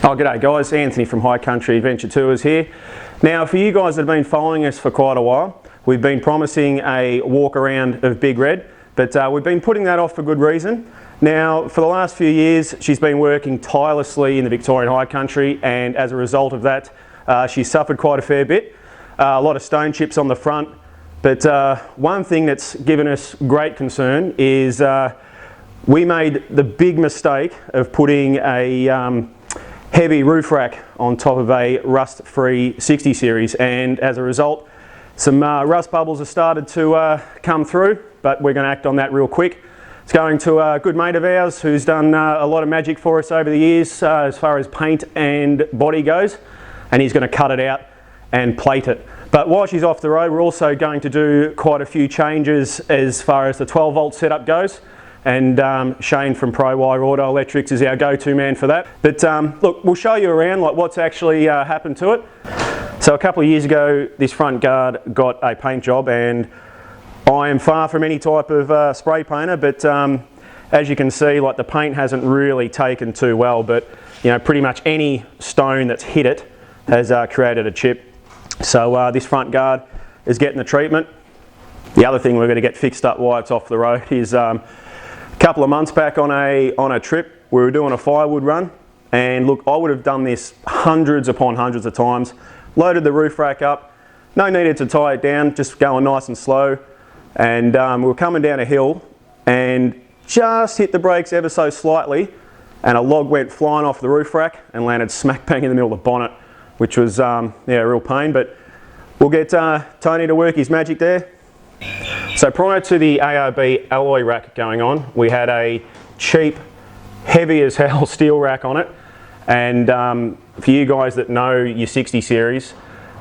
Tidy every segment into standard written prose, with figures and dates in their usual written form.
Oh, g'day guys, Anthony from High Country Adventure Tours here. Now for you guys that have been following us for quite a while, we've been promising a walk around of Big Red, but we've been putting that off for good reason. Now for the last few years she's been working tirelessly in the Victorian High Country, and as a result of that she's suffered quite a fair bit. A lot of stone chips on the front, but one thing that's given us great concern is we made the big mistake of putting a heavy roof rack on top of a rust-free 60 series, and as a result some rust bubbles have started to come through, but we're going to act on that real quick. It's going to a good mate of ours who's done a lot of magic for us over the years as far as paint and body goes, and he's going to cut it out and plate it. But while she's off the road, we're also going to do quite a few changes as far as the 12 volt setup goes. And Shane from Pro Wire Auto Electrics is our go-to man for that. But look, we'll show you around like what's actually happened to it. So a couple of years ago, this front guard got a paint job, and I am far from any type of spray painter, but as you can see, like the paint hasn't really taken too well, but you know, pretty much any stone that's hit it has created a chip. So this front guard is getting the treatment. The other thing we're going to get fixed up while it's off the road is a couple of months back on a trip, we were doing a firewood run, and look, I would have done this hundreds upon hundreds of times. Loaded the roof rack up, no needed to tie it down, just going nice and slow, and we were coming down a hill and just hit the brakes ever so slightly, and a log went flying off the roof rack and landed smack bang in the middle of the bonnet, which was yeah, a real pain. But we'll get Tony to work his magic there. So prior to the ARB alloy rack going on, we had a cheap, heavy as hell steel rack on it, and for you guys that know your 60 series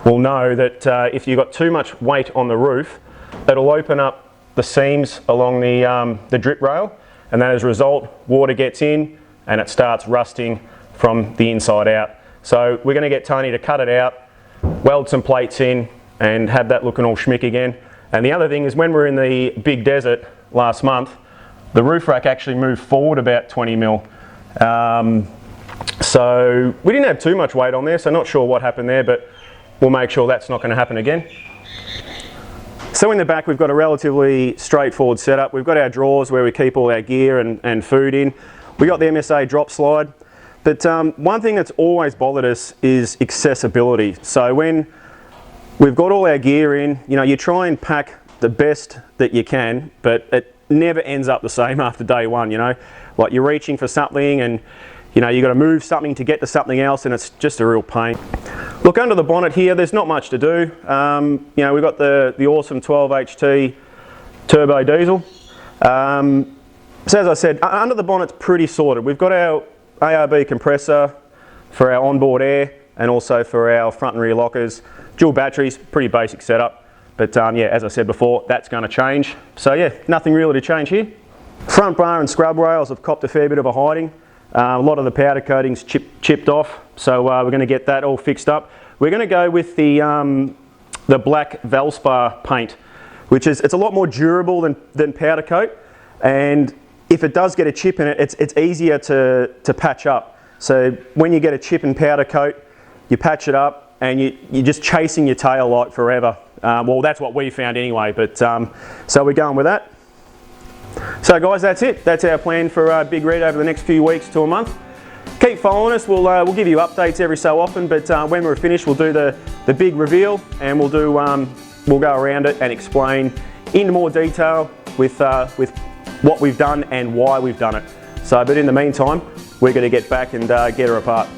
will know that if you've got too much weight on the roof, it'll open up the seams along the drip rail, and then as a result water gets in and it starts rusting from the inside out. So we're going to get Tony to cut it out, weld some plates in, and have that looking all schmick again. And the other thing is, when we were in the big desert last month, the roof rack actually moved forward about 20 mil. So we didn't have too much weight on there, so not sure what happened there, but we'll make sure that's not going to happen again. So in the back we've got a relatively straightforward setup. We've got our drawers where we keep all our gear and food in. We got the MSA drop slide. But one thing that's always bothered us is accessibility. So when we've got all our gear in, you know, you try and pack the best that you can, but it never ends up the same after day one, you know. Like you're reaching for something and, you know, you've got to move something to get to something else, and it's just a real pain. Look, under the bonnet here, there's not much to do. You know, we've got the awesome 12 HT turbo diesel. So as I said, under the bonnet's pretty sorted. We've got our ARB compressor for our onboard air and also for our front and rear lockers. Dual batteries, pretty basic setup, but yeah, as I said before, that's going to change. So yeah, nothing really to change here. Front bar and scrub rails have copped a fair bit of a hiding. A lot of the powder coating's chipped off, so we're going to get that all fixed up. We're going to go with the black Valspar paint, which is, it's a lot more durable than powder coat, and if it does get a chip in it, it's easier to patch up. So when you get a chip in powder coat, you patch it up, and you're just chasing your tail light forever. Well, that's what we found anyway, but so we're going with that. So guys, that's it. That's our plan for Big Red over the next few weeks to a month. Keep following us. We'll give you updates every so often, but when we're finished, we'll do the big reveal, and we'll go around it and explain in more detail with what we've done and why we've done it. So, but in the meantime, we're going to get back and get her apart.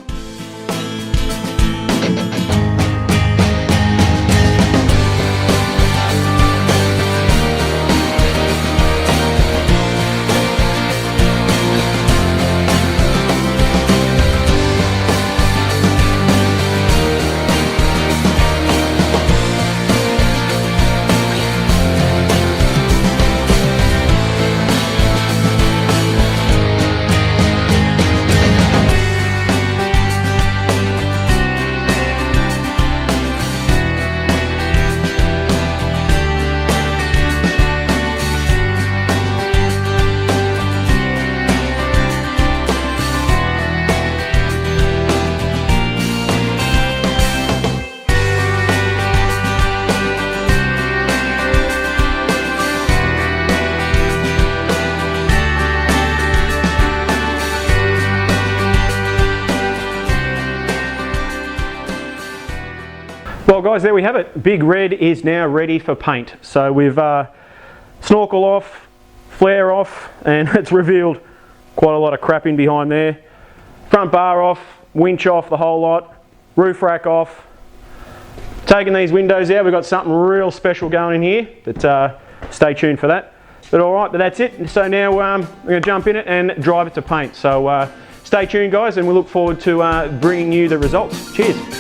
Well guys, there we have it. Big Red is now ready for paint. So we've snorkel off, flare off, and it's revealed quite a lot of crap in behind there. Front bar off, winch off, the whole lot, roof rack off. Taking these windows out, we've got something real special going in here, but stay tuned for that. But alright, but that's it. So now we're going to jump in it and drive it to paint. So stay tuned guys, and we look forward to bringing you the results. Cheers.